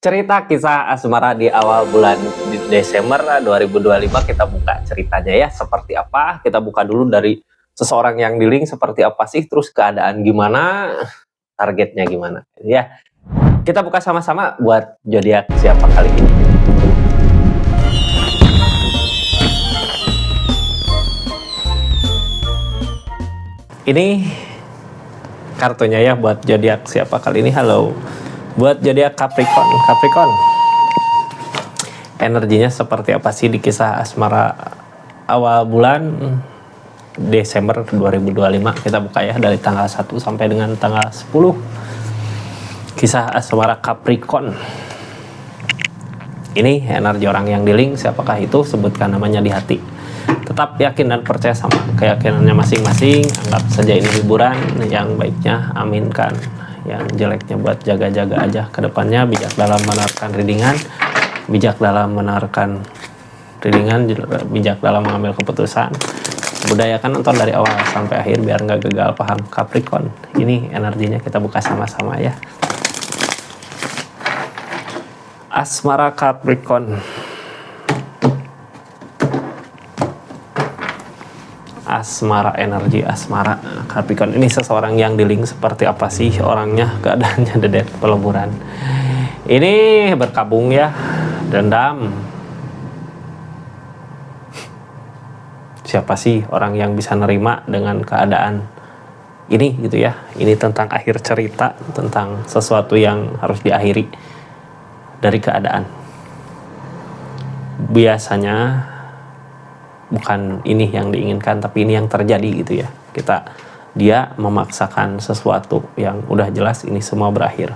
Cerita kisah asmara di awal bulan Desember 2025 kita buka ceritanya ya seperti apa. Kita buka dulu dari seseorang yang di link seperti apa sih, terus keadaan gimana, targetnya gimana ya. Kita buka sama-sama buat zodiak siapa kali ini. Ini kartunya ya buat zodiak siapa kali ini. Halo. Buat zodiak Capricorn. Energinya seperti apa sih di kisah asmara awal bulan Desember 2025? Kita buka ya dari tanggal 1 sampai dengan tanggal 10. Kisah asmara Capricorn. Ini energi orang yang di link, siapakah itu? Sebutkan namanya di hati. Tetap yakin dan percaya sama keyakinannya masing-masing. Anggap saja ini hiburan. Yang baiknya aminkan, yang jeleknya buat jaga-jaga aja ke depannya. Bijak dalam menawarkan readingan, bijak dalam menawarkan readingan, bijak dalam mengambil keputusan. Budayakan nonton dari awal sampai akhir biar nggak gagal paham. Capricorn, ini energinya kita buka sama-sama ya. Asmara Capricorn. Asmara, energi asmara Capricorn. Ini seseorang yang di link seperti apa sih orangnya, keadaannya, dedet, peleburan. Ini berkabung ya, dendam. Siapa sih orang yang bisa nerima dengan keadaan ini gitu ya. Ini tentang akhir cerita, tentang sesuatu yang harus diakhiri dari keadaan. Biasanya bukan ini yang diinginkan, tapi ini yang terjadi gitu ya. Dia memaksakan sesuatu yang udah jelas ini semua berakhir.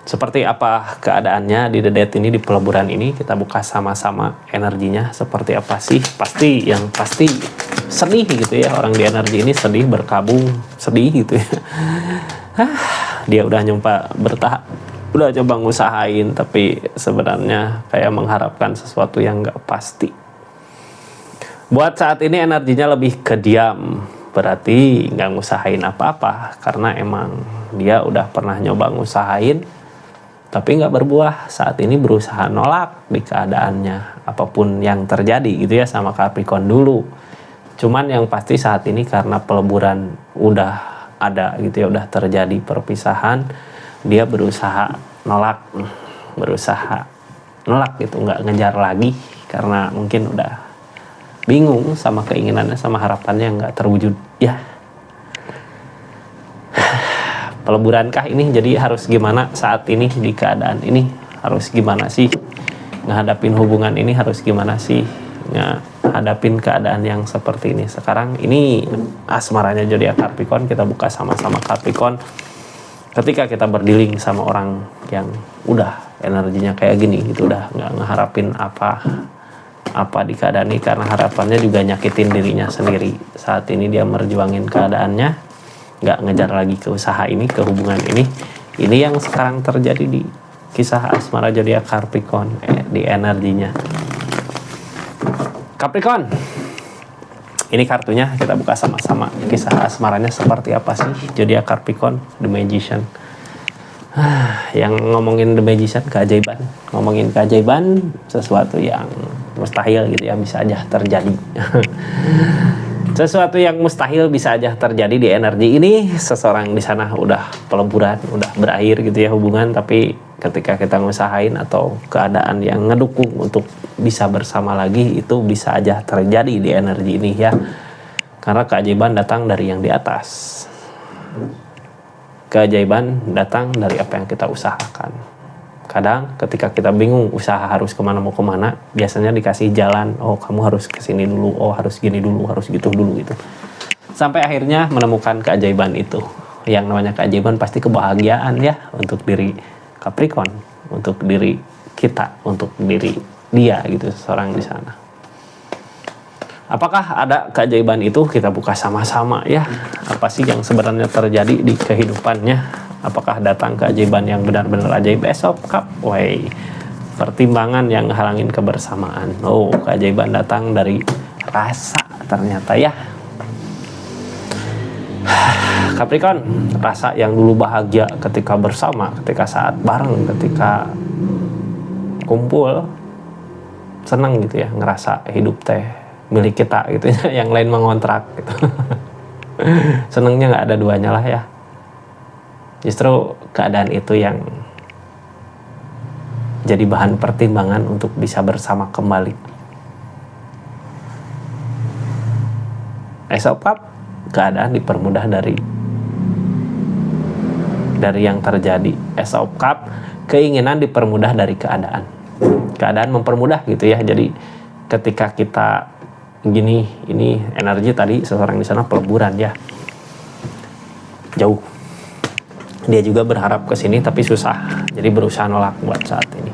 Seperti apa keadaannya di dedet ini, di peleburan ini, kita buka sama-sama energinya seperti apa sih. Pasti sedih gitu ya, orang di energi ini sedih, berkabung, sedih gitu ya. Dia udah udah coba ngusahain, tapi sebenarnya kayak mengharapkan sesuatu yang gak pasti. Buat saat ini energinya lebih ke diam, berarti nggak ngusahain apa-apa, karena emang dia udah pernah nyoba ngusahain, tapi nggak berbuah. Saat ini berusaha nolak di keadaannya, apapun yang terjadi gitu ya sama Capricorn dulu. Cuman yang pasti saat ini karena peleburan udah ada gitu ya, udah terjadi perpisahan, dia berusaha nolak gitu, nggak ngejar lagi, karena mungkin udah bingung sama keinginannya, sama harapannya yang nggak terwujud ya. Peleburankah ini? Jadi harus gimana saat ini di keadaan ini? Harus gimana sih ngehadapin hubungan ini? Harus gimana sih ngehadapin keadaan yang seperti ini sekarang? Ini asmaranya zodiak Capricorn. Kita buka sama-sama Capricorn. Ketika kita berdealing sama orang yang udah energinya kayak gini gitu, udah nggak ngeharapin apa di keadaan ini, karena harapannya juga nyakitin dirinya sendiri. Saat ini dia merjuangin keadaannya, nggak ngejar lagi ke usaha ini, ke hubungan ini. Ini yang sekarang terjadi di kisah asmara zodiak Capricorn, di energinya Capricorn. Ini kartunya kita buka sama-sama. Kisah asmaranya seperti apa sih zodiak Capricorn, The Magician. Yang ngomongin The Magician, keajaiban. Ngomongin keajaiban, sesuatu yang mustahil gitu ya, bisa aja terjadi. Sesuatu yang mustahil bisa aja terjadi di energi ini. Seseorang di sana udah peleburan, udah berakhir gitu ya hubungan, tapi ketika kita ngusahain atau keadaan yang ngedukung untuk bisa bersama lagi, itu bisa aja terjadi di energi ini ya. Karena keajaiban datang dari yang di atas. Keajaiban datang dari apa yang kita usahakan. Kadang ketika kita bingung usaha harus kemana, mau kemana, biasanya dikasih jalan. Oh, kamu harus kesini dulu, oh harus gini dulu, harus gitu dulu gitu. Sampai akhirnya menemukan keajaiban itu. Yang namanya keajaiban pasti kebahagiaan ya, untuk diri Capricorn, untuk diri kita, untuk diri dia gitu, seseorang di sana. Apakah ada keajaiban itu? Kita buka sama-sama ya. Apa sih yang sebenarnya terjadi di kehidupannya? Apakah datang keajaiban yang benar-benar ajaib? Besok Cup, pertimbangan yang halangin kebersamaan. Oh, keajaiban datang dari rasa ternyata ya. Capricorn, rasa yang dulu bahagia ketika bersama, ketika saat bareng, ketika kumpul, senang gitu ya, ngerasa hidup teh milik kita gitu ya, yang lain mengontrak gitu. Senengnya nggak ada duanya lah ya. Justru keadaan itu yang jadi bahan pertimbangan untuk bisa bersama kembali. Ace of Cups, keadaan dipermudah dari yang terjadi. Ace of Cups, keinginan dipermudah dari keadaan. Keadaan mempermudah gitu ya. Jadi ketika kita gini, ini energi tadi seseorang di sana peleburan ya, jauh. Dia juga berharap ke sini tapi susah, jadi berusaha nolak buat saat ini.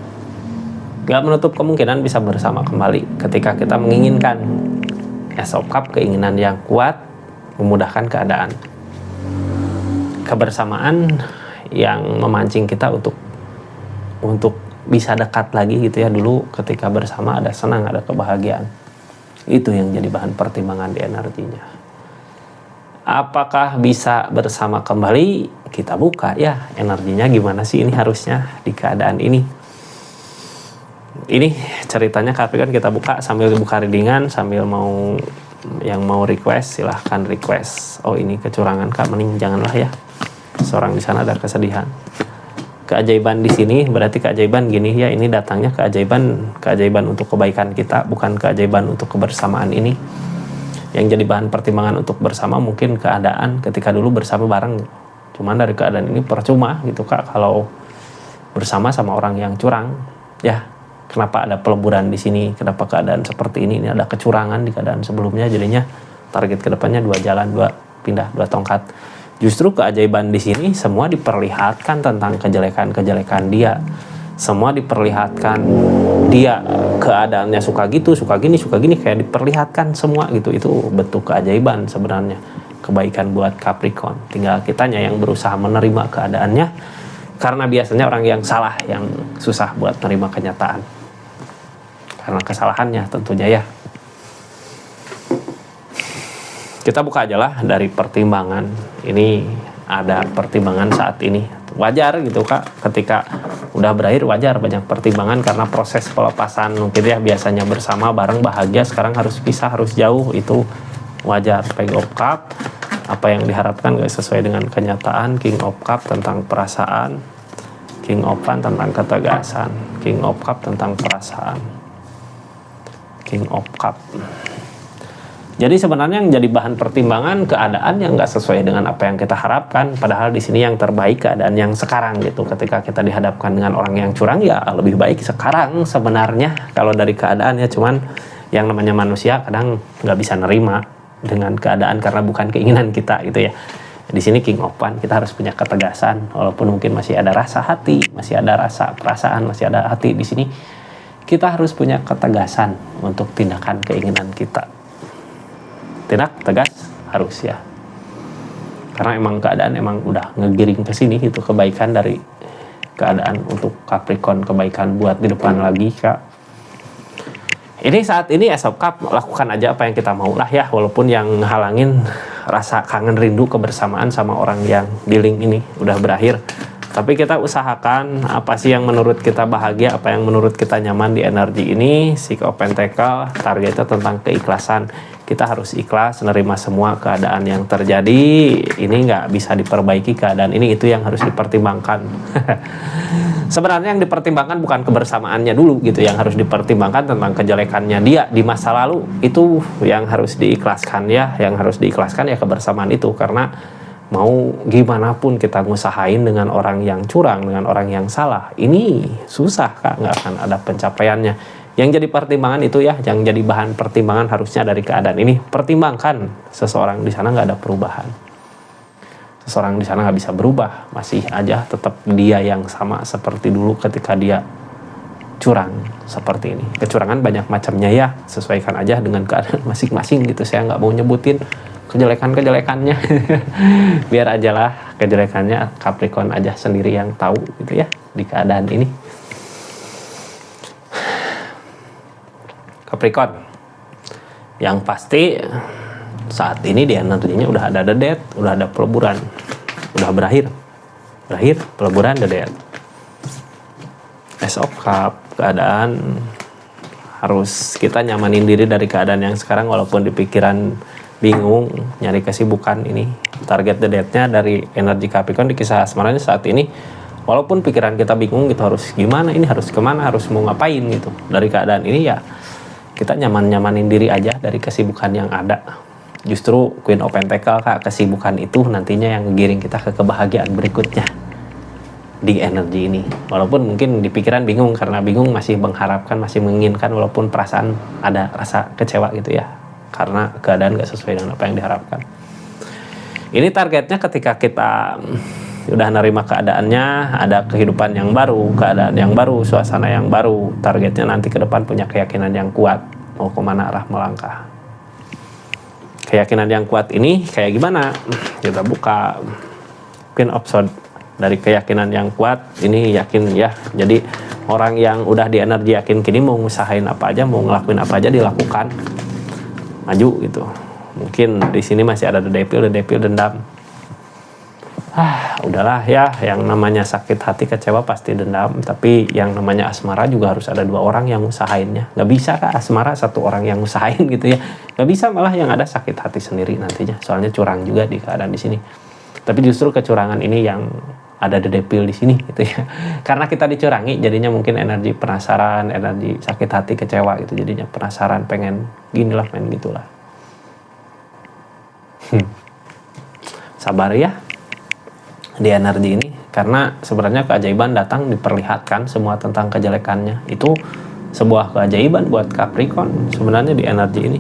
Gak menutup kemungkinan bisa bersama kembali ketika kita menginginkan. Ace of Cups, keinginan yang kuat memudahkan keadaan. Kebersamaan yang memancing kita untuk bisa dekat lagi gitu ya. Dulu ketika bersama ada senang, ada kebahagiaan. Itu yang jadi bahan pertimbangan di energinya. Apakah bisa bersama kembali? Kita buka ya, energinya gimana sih ini harusnya di keadaan ini. Ini ceritanya Capricorn, kita buka sambil buka readingan, sambil yang mau request silahkan request. Oh ini kecurangan Kak, mending janganlah ya. Seorang di sana ada kesedihan. Keajaiban di sini berarti keajaiban gini ya, ini datangnya keajaiban untuk kebaikan kita, bukan keajaiban untuk kebersamaan ini. Yang jadi bahan pertimbangan untuk bersama mungkin keadaan ketika dulu bersama bareng, cuman dari keadaan ini percuma gitu Kak kalau bersama sama orang yang curang ya. Kenapa ada peleburan di sini, kenapa keadaan seperti ini ada kecurangan di keadaan sebelumnya, jadinya target kedepannya 2 jalan, 2 pindah, 2 tongkat. Justru keajaiban di sini semua diperlihatkan tentang kejelekan-kejelekan dia. Semua diperlihatkan dia keadaannya suka gitu, suka gini, kayak diperlihatkan semua gitu. Itu bentuk keajaiban sebenarnya. Kebaikan buat Capricorn. Tinggal kitanya yang berusaha menerima keadaannya. Karena biasanya orang yang salah yang susah buat menerima kenyataan. Karena kesalahannya tentunya ya. Kita buka aja lah dari pertimbangan. Ini ada pertimbangan saat ini. Wajar gitu Kak, ketika udah berakhir wajar banyak pertimbangan karena proses pelepasan mungkin ya, biasanya bersama bareng bahagia, sekarang harus pisah, harus jauh, itu wajar. Page of Cups, apa yang diharapkan gak sesuai dengan kenyataan. King of Cups tentang perasaan, King of Wands tentang ketegasan, King of Cups tentang perasaan, King of Cups. Jadi sebenarnya yang jadi bahan pertimbangan keadaan yang nggak sesuai dengan apa yang kita harapkan. Padahal di sini yang terbaik keadaan yang sekarang gitu. Ketika kita dihadapkan dengan orang yang curang ya lebih baik sekarang sebenarnya kalau dari keadaan ya. Cuman yang namanya manusia kadang nggak bisa nerima dengan keadaan karena bukan keinginan kita gitu ya. Di sini King of Wands, kita harus punya ketegasan. Walaupun mungkin masih ada rasa hati, masih ada rasa perasaan, masih ada hati di sini. Kita harus punya ketegasan untuk tindakan keinginan kita. Tindak tegas harus ya, karena emang keadaan emang udah ngegiring ke sini gitu. Kebaikan dari keadaan untuk Capricorn, kebaikan buat di depan lagi Kak. Ini saat ini Ace of Cups, lakukan aja apa yang kita mau lah ya, walaupun yang halangin rasa kangen rindu kebersamaan sama orang yang di link ini udah berakhir. Tapi kita usahakan apa sih yang menurut kita bahagia, apa yang menurut kita nyaman di energi ini. Six of Pentacles, targetnya tentang keikhlasan. Kita harus ikhlas menerima semua keadaan yang terjadi. Ini nggak bisa diperbaiki keadaan ini, itu yang harus dipertimbangkan. Sebenarnya yang dipertimbangkan bukan kebersamaannya dulu gitu, yang harus dipertimbangkan tentang kejelekannya dia di masa lalu. Itu yang harus diikhlaskan ya, yang harus diikhlaskan ya kebersamaan itu. Karena mau gimana pun kita ngusahain dengan orang yang curang, dengan orang yang salah, ini susah Kak, nggak akan ada pencapaiannya. Yang jadi pertimbangan itu ya, yang jadi bahan pertimbangan harusnya dari keadaan ini. Pertimbangkan seseorang di sana nggak ada perubahan. Seseorang di sana nggak bisa berubah, masih aja tetap dia yang sama seperti dulu ketika dia curang seperti ini. Kecurangan banyak macamnya ya, sesuaikan aja dengan keadaan masing-masing gitu. Saya nggak mau nyebutin kejelekannya. Biar aja lah kejelekannya Capricorn aja sendiri yang tahu gitu ya di keadaan ini. Capricorn, yang pasti saat ini dia nantinya udah ada death, udah ada peleburan. udah berakhir peleburan The Death. Ace of Cup, keadaan harus kita nyamanin diri dari keadaan yang sekarang, walaupun di pikiran bingung, nyari kesibukan. Ini target The Death-nya dari energi Capricorn di kisah asmaranya saat ini, walaupun pikiran kita bingung gitu, harus gimana, ini harus kemana, harus mau ngapain gitu. Dari keadaan ini ya kita nyamanin diri aja dari kesibukan yang ada. Justru Queen of Pentacle, Kak, kesibukan itu nantinya yang ngegiring kita ke kebahagiaan berikutnya di energi ini. Walaupun mungkin di pikiran bingung, karena bingung masih mengharapkan, masih menginginkan, walaupun perasaan ada rasa kecewa gitu ya, karena keadaan gak sesuai dengan apa yang diharapkan. Ini targetnya ketika kita udah nerima keadaannya, ada kehidupan yang baru, keadaan yang baru, suasana yang baru. Targetnya nanti ke depan punya keyakinan yang kuat, mau kemana arah melangkah. Keyakinan yang kuat ini kayak gimana? Kita buka Queen of Swords. Dari keyakinan yang kuat ini yakin ya, jadi orang yang udah di energi yakin kini mau ngusahain apa aja, mau ngelakuin apa aja dilakukan, maju gitu. Mungkin di sini masih ada The Devil dendam. Udahlah ya, yang namanya sakit hati kecewa pasti dendam, tapi yang namanya asmara juga harus ada dua orang yang ngusahainnya. Gak bisa Kak asmara satu orang yang ngusahain gitu ya, gak bisa, malah yang ada sakit hati sendiri nantinya, soalnya curang juga di keadaan di sini. Tapi justru kecurangan ini yang ada The Devil di sini gitu ya. Karena kita dicurangi, jadinya mungkin energi penasaran, energi sakit hati, kecewa gitu. Jadinya penasaran, pengen ginilah, pengen gitulah. Sabar ya di energi ini, karena sebenarnya keajaiban datang diperlihatkan semua tentang kejelekannya. Itu sebuah keajaiban buat Capricorn sebenarnya di energi ini.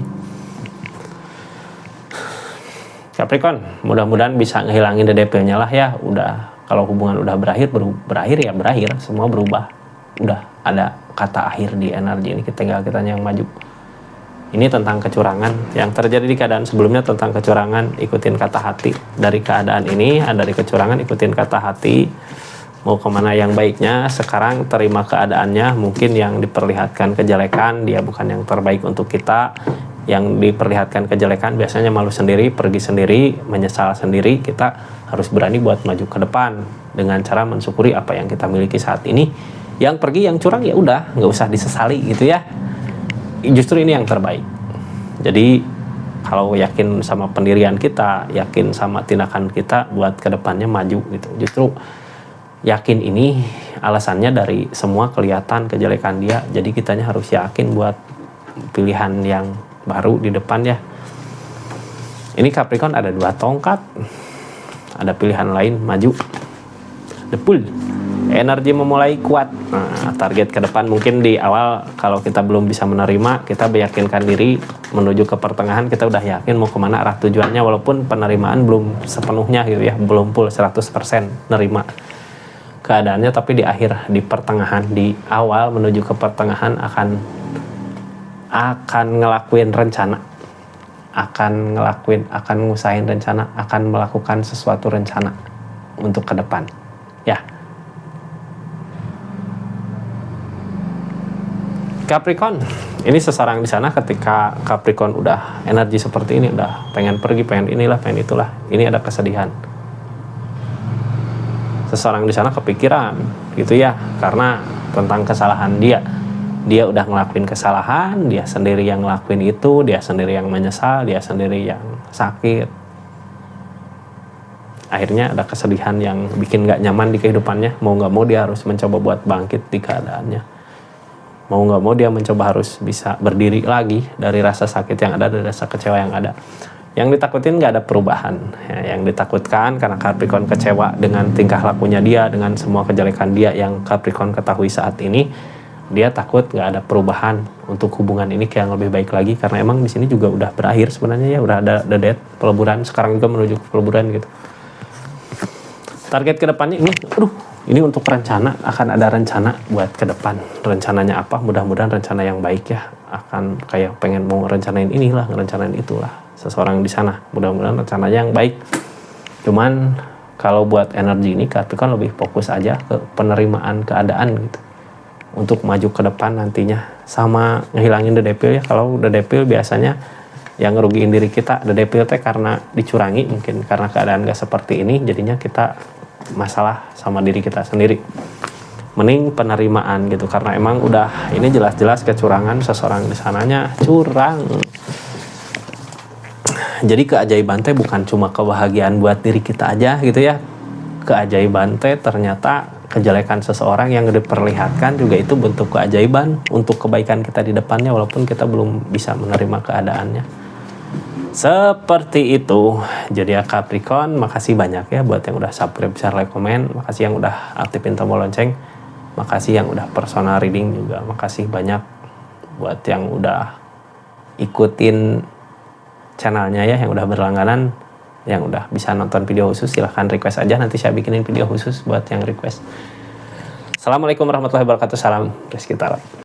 Capricorn, mudah-mudahan bisa ngehilangin The Devil-nya lah ya. Udah, kalau hubungan udah berakhir ya berakhir, semua berubah. Udah ada kata akhir di energi ini, tinggal kitanya yang maju. Ini tentang kecurangan yang terjadi di keadaan sebelumnya, tentang kecurangan, ikutin kata hati. Dari keadaan ini, dari kecurangan ikutin kata hati. Mau kemana yang baiknya, sekarang terima keadaannya. Mungkin yang diperlihatkan kejelekan, dia bukan yang terbaik untuk kita. Yang diperlihatkan kejelekan biasanya malu sendiri, pergi sendiri, menyesal sendiri. Kita harus berani buat maju ke depan dengan cara mensyukuri apa yang kita miliki saat ini. Yang pergi, yang curang ya udah, nggak usah disesali gitu ya. Justru ini yang terbaik. Jadi kalau yakin sama pendirian kita, yakin sama tindakan kita buat ke depannya maju gitu. Justru yakin ini alasannya dari semua kelihatan kejelekan dia. Jadi kitanya harus yakin buat pilihan yang baru di depan ya. Ini Capricorn ada 2 tongkat, ada pilihan lain, maju. The Bull, energi memulai kuat. Nah, target ke depan mungkin di awal kalau kita belum bisa menerima, kita meyakinkan diri menuju ke pertengahan, kita udah yakin mau kemana arah tujuannya, walaupun penerimaan belum sepenuhnya gitu ya, belum full 100% nerima keadaannya, tapi di akhir, di pertengahan, di awal menuju ke pertengahan akan ngelakuin rencana, akan ngusahain rencana, akan melakukan sesuatu rencana untuk ke depan ya. Capricorn, ini seseorang di sana ketika Capricorn udah energi seperti ini, udah pengen pergi, pengen inilah, pengen itulah, ini ada kesedihan. Seseorang di sana kepikiran gitu ya, karena tentang kesalahan dia udah ngelakuin kesalahan, dia sendiri yang ngelakuin itu, dia sendiri yang menyesal, dia sendiri yang sakit. Akhirnya ada kesedihan yang bikin gak nyaman di kehidupannya. Mau gak mau dia harus mencoba buat bangkit di keadaannya. Mau gak mau dia mencoba harus bisa berdiri lagi dari rasa sakit yang ada, dari rasa kecewa yang ada. Yang ditakutin gak ada perubahan ya, yang ditakutkan karena Capricorn kecewa dengan tingkah lakunya dia, dengan semua kejelekan dia yang Capricorn ketahui saat ini. Dia takut gak ada perubahan untuk hubungan ini kayak yang lebih baik lagi, karena emang di sini juga udah berakhir sebenarnya ya, udah ada The Death, peleburan, sekarang juga menuju ke peleburan gitu. Target kedepannya ini untuk rencana, akan ada rencana buat ke depan. Rencananya apa? Mudah-mudahan rencana yang baik ya. Akan kayak pengen mau rencanain inilah, ngerencanain itulah. Seseorang di sana, mudah-mudahan rencananya yang baik. Cuman kalau buat energi ini Capricorn lebih fokus aja ke penerimaan keadaan gitu, untuk maju ke depan nantinya, sama ngehilangin The Devil ya. Kalau The Devil biasanya yang ngerugiin diri kita. Ada devil teh karena dicurangi, mungkin karena keadaan gak seperti ini, jadinya kita masalah sama diri kita sendiri. Mending penerimaan gitu, karena emang udah ini jelas-jelas kecurangan, seseorang di sananya curang. Jadi keajaiban teh bukan cuma kebahagiaan buat diri kita aja gitu ya. Keajaiban teh ternyata kejelekan seseorang yang diperlihatkan juga itu bentuk keajaiban untuk kebaikan kita di depannya, walaupun kita belum bisa menerima keadaannya. Seperti itu. Jadi ya Capricorn, makasih banyak ya buat yang udah subscribe, share, like, komen. Makasih yang udah aktifin tombol lonceng. Makasih yang udah personal reading juga. Makasih banyak buat yang udah ikutin channelnya ya, yang udah berlangganan, yang udah bisa nonton video khusus. Silahkan request aja, nanti saya bikinin video khusus buat yang request. Assalamualaikum warahmatullahi wabarakatuh. Salam Rizky Talab.